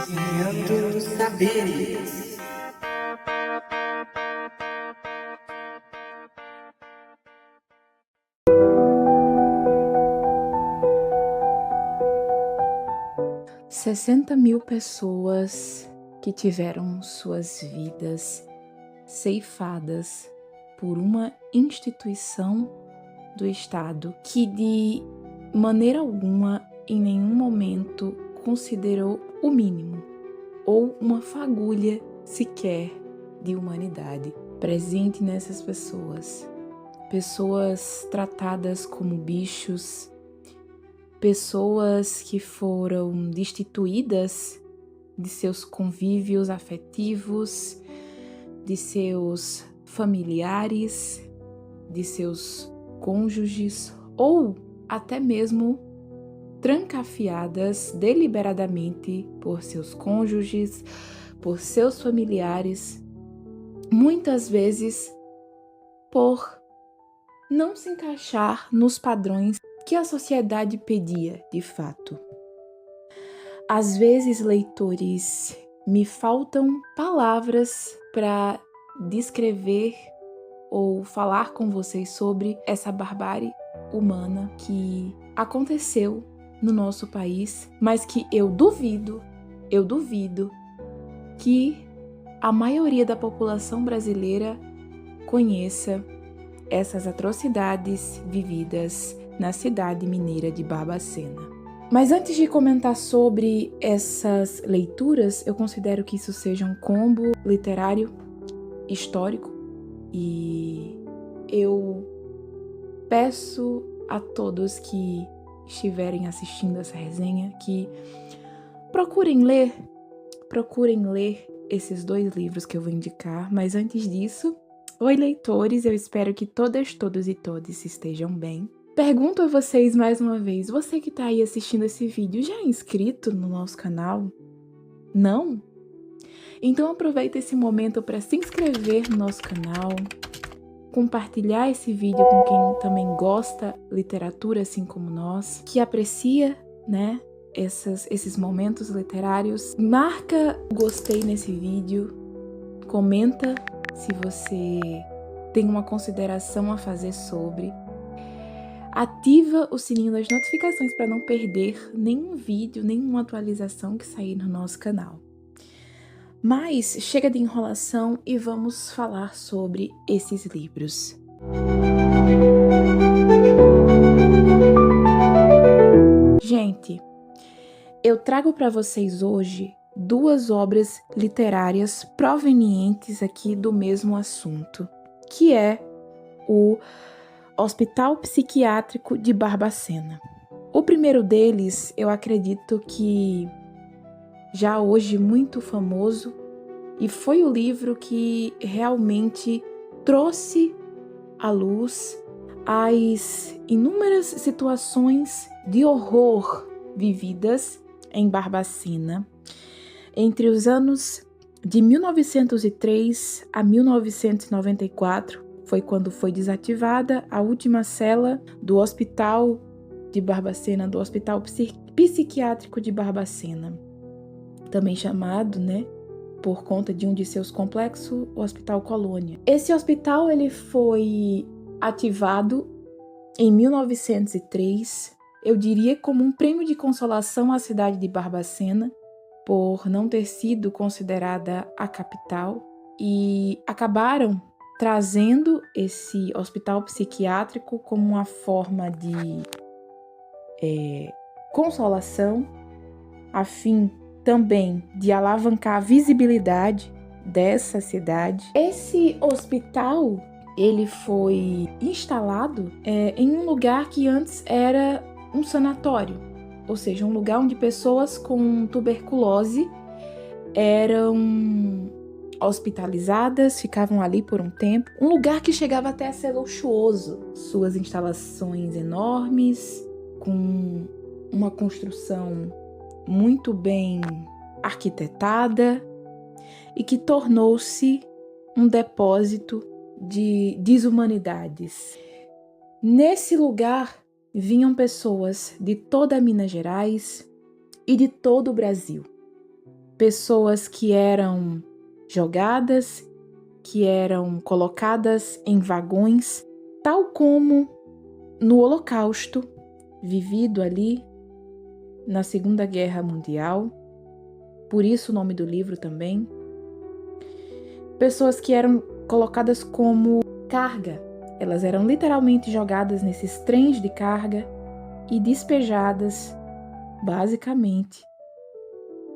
Ensinando saberes. Sessenta mil pessoas que tiveram suas vidas ceifadas por uma instituição do Estado que de maneira alguma, em nenhum momento, considerou o mínimo ou uma fagulha sequer de humanidade presente nessas pessoas. Pessoas tratadas como bichos, pessoas que foram destituídas de seus convívios afetivos, de seus familiares, de seus cônjuges ou até mesmo trancafiadas deliberadamente por seus cônjuges, por seus familiares, muitas vezes por não se encaixar nos padrões que a sociedade pedia de fato. Às vezes, leitores, me faltam palavras para descrever ou falar com vocês sobre essa barbárie humana que aconteceu no nosso país, mas que eu duvido que a maioria da população brasileira conheça essas atrocidades vividas na cidade mineira de Barbacena. Mas antes de comentar sobre essas leituras, eu considero que isso seja um combo literário, histórico, e eu peço a todos que estiverem assistindo essa resenha que procurem ler esses 2 livros que eu vou indicar. Mas antes disso, oi leitores, eu espero que todas, todos e todes estejam bem. Pergunto a vocês mais uma vez, você que tá aí assistindo esse vídeo, já é inscrito no nosso canal? Não? Então aproveita esse momento para se inscrever no nosso canal, compartilhar esse vídeo com quem também gosta de literatura assim como nós, que aprecia, né, esses momentos literários. Marca o gostei nesse vídeo, comenta se você tem uma consideração a fazer sobre. Ativa o sininho das notificações para não perder nenhum vídeo, nenhuma atualização que sair no nosso canal. Mas chega de enrolação e vamos falar sobre esses livros. Gente, eu trago para vocês hoje 2 obras literárias provenientes aqui do mesmo assunto, que é o Hospital Psiquiátrico de Barbacena. O primeiro deles, eu acredito que já hoje muito famoso, e foi o livro que realmente trouxe à luz as inúmeras situações de horror vividas em Barbacena entre os anos de 1903 a 1994. Foi quando foi desativada a última cela do Hospital de Barbacena, do Hospital Psiquiátrico de Barbacena, também chamado, por conta de um de seus complexos, o Hospital Colônia. Esse hospital ele foi ativado em 1903, eu diria como um prêmio de consolação à cidade de Barbacena, por não ter sido considerada a capital, e acabaram trazendo esse hospital psiquiátrico como uma forma de consolação, a fim também de alavancar a visibilidade dessa cidade. Esse hospital, ele foi instalado em um lugar que antes era um sanatório, ou seja, um lugar onde pessoas com tuberculose eram hospitalizadas, ficavam ali por um tempo, um lugar que chegava até a ser luxuoso, suas instalações enormes, com uma construção muito bem arquitetada e que tornou-se um depósito de desumanidades. Nesse lugar vinham pessoas de toda Minas Gerais e de todo o Brasil. pessoas que eram jogadas, que eram colocadas em vagões, tal como no Holocausto, vivido ali na Segunda Guerra Mundial, por isso o nome do livro também. Pessoas que eram colocadas como carga, elas eram literalmente jogadas nesses trens de carga e despejadas, basicamente,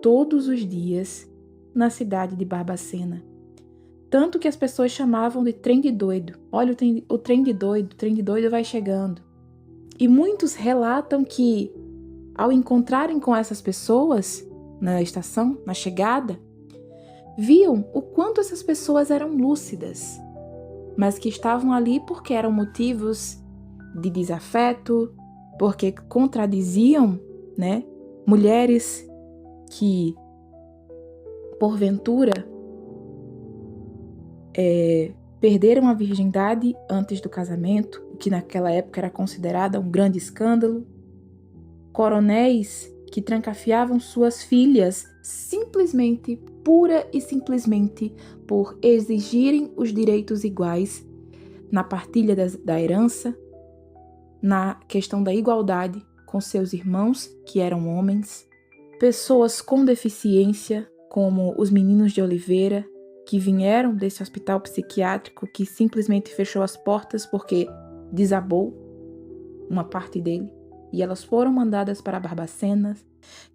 todos os dias na cidade de Barbacena. Tanto que as pessoas chamavam de trem de doido. Olha o trem de doido vai chegando. E muitos relatam que, ao encontrarem com essas pessoas na estação, na chegada, viam o quanto essas pessoas eram lúcidas, mas que estavam ali porque eram motivos de desafeto, porque contradiziam, né, mulheres que, porventura, perderam a virgindade antes do casamento, o que naquela época era considerado um grande escândalo. Coronéis que trancafiavam suas filhas simplesmente, pura e simplesmente, por exigirem os direitos iguais na partilha da herança, na questão da igualdade com seus irmãos, que eram homens. Pessoas com deficiência, como os meninos de Oliveira, que vieram desse hospital psiquiátrico que simplesmente fechou as portas porque desabou uma parte dele. E elas foram mandadas para Barbacena.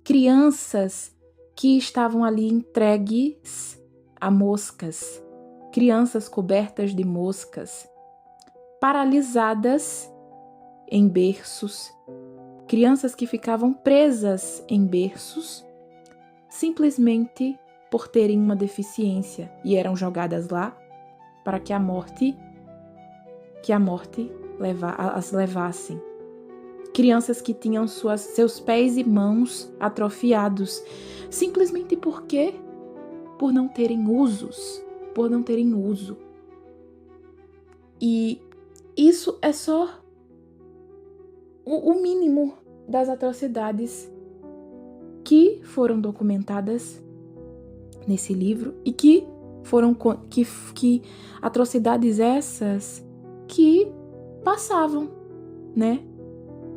Crianças que estavam ali entregues a moscas. Crianças cobertas de moscas. Paralisadas em berços. Crianças que ficavam presas em berços simplesmente por terem uma deficiência e eram jogadas lá para que a morte as levasse. Crianças que tinham seus pés e mãos atrofiados, simplesmente porque por não terem uso. E isso é só o mínimo das atrocidades que foram documentadas nesse livro e que atrocidades essas que passavam, né,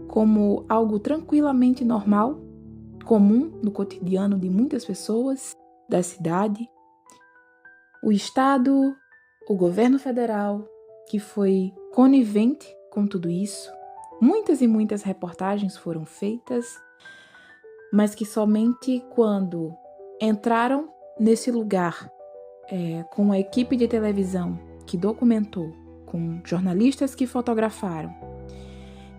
como algo tranquilamente normal, comum no cotidiano de muitas pessoas da cidade. O Estado, o governo federal, que foi conivente com tudo isso. Muitas e muitas reportagens foram feitas, mas que somente quando entraram nesse lugar com a equipe de televisão que documentou, com jornalistas que fotografaram,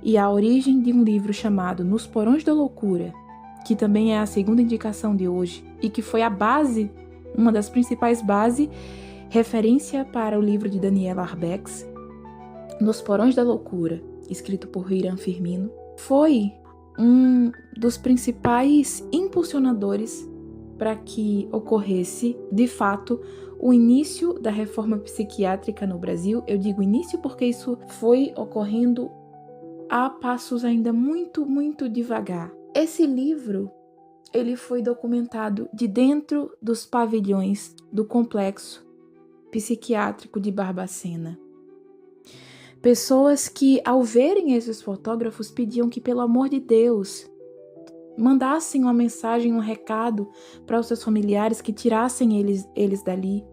e a origem de um livro chamado Nos Porões da Loucura, que também é a segunda indicação de hoje e que foi a base, uma das principais bases, referência para o livro de Daniela Arbex, Nos Porões da Loucura, escrito por Irã Firmino, foi um dos principais impulsionadores para que ocorresse, de fato, o início da reforma psiquiátrica no Brasil. Eu digo início porque isso foi ocorrendo a passos ainda muito, muito devagar. Esse livro, ele foi documentado de dentro dos pavilhões do complexo psiquiátrico de Barbacena. Pessoas que, ao verem esses fotógrafos, pediam que, pelo amor de Deus, mandassem uma mensagem, um recado para os seus familiares, que tirassem eles dali.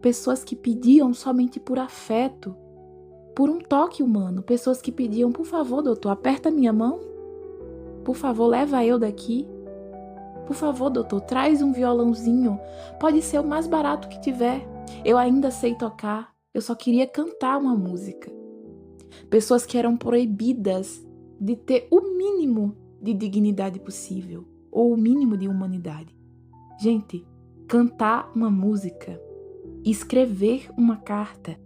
Pessoas que pediam somente por afeto, por um toque humano. Pessoas que pediam, por favor, doutor, aperta minha mão. Por favor, leva eu daqui. Por favor, doutor, traz um violãozinho. Pode ser o mais barato que tiver. Eu ainda sei tocar. Eu só queria cantar uma música. Pessoas que eram proibidas de ter o mínimo de dignidade possível, ou o mínimo de humanidade. Gente, cantar uma música, escrever uma carta,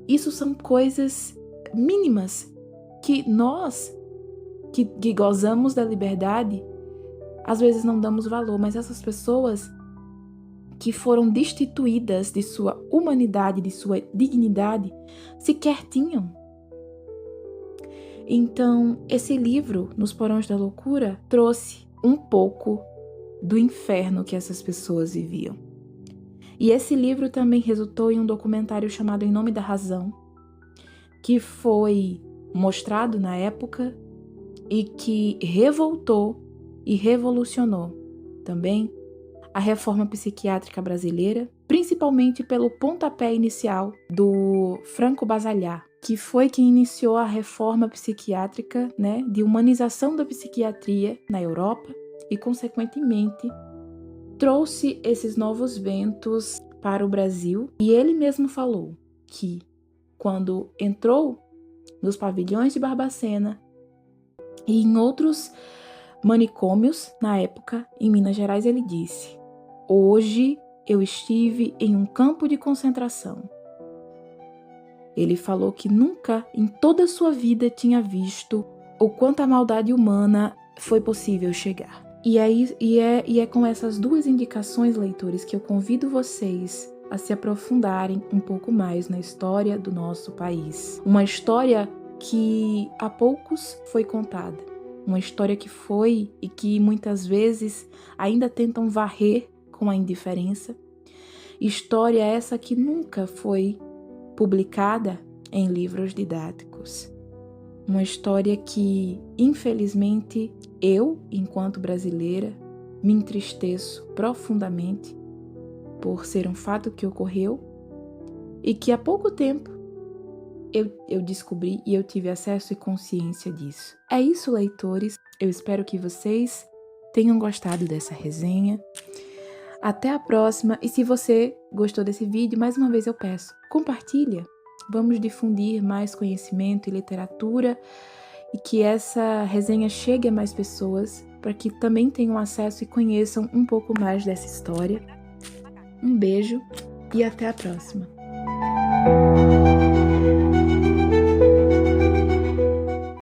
isso são coisas mínimas que nós, que gozamos da liberdade, às vezes não damos valor, mas essas pessoas que foram destituídas de sua humanidade, de sua dignidade, sequer tinham. Então, esse livro, Nos Porões da Loucura, trouxe um pouco do inferno que essas pessoas viviam. E esse livro também resultou em um documentário chamado Em Nome da Razão, que foi mostrado na época e que revoltou e revolucionou também a reforma psiquiátrica brasileira, principalmente pelo pontapé inicial do Franco Basaglia, que foi quem iniciou a reforma psiquiátrica, de humanização da psiquiatria na Europa e, consequentemente, trouxe esses novos ventos para o Brasil. E ele mesmo falou que, quando entrou nos pavilhões de Barbacena e em outros manicômios, na época, em Minas Gerais, ele disse: "Hoje eu estive em um campo de concentração." Ele falou que nunca em toda a sua vida tinha visto o quanto a maldade humana foi possível chegar. E é com essas duas indicações, leitores, que eu convido vocês a se aprofundarem um pouco mais na história do nosso país. Uma história que há poucos foi contada. Uma história que foi e que muitas vezes ainda tentam varrer com a indiferença. História essa que nunca foi publicada em livros didáticos. Uma história que, infelizmente, eu, enquanto brasileira, me entristeço profundamente por ser um fato que ocorreu e que há pouco tempo eu descobri e eu tive acesso e consciência disso. É isso, leitores. Eu espero que vocês tenham gostado dessa resenha. Até a próxima, e se você gostou desse vídeo, mais uma vez eu peço, compartilha. Vamos difundir mais conhecimento e literatura e que essa resenha chegue a mais pessoas para que também tenham acesso e conheçam um pouco mais dessa história. Um beijo e até a próxima.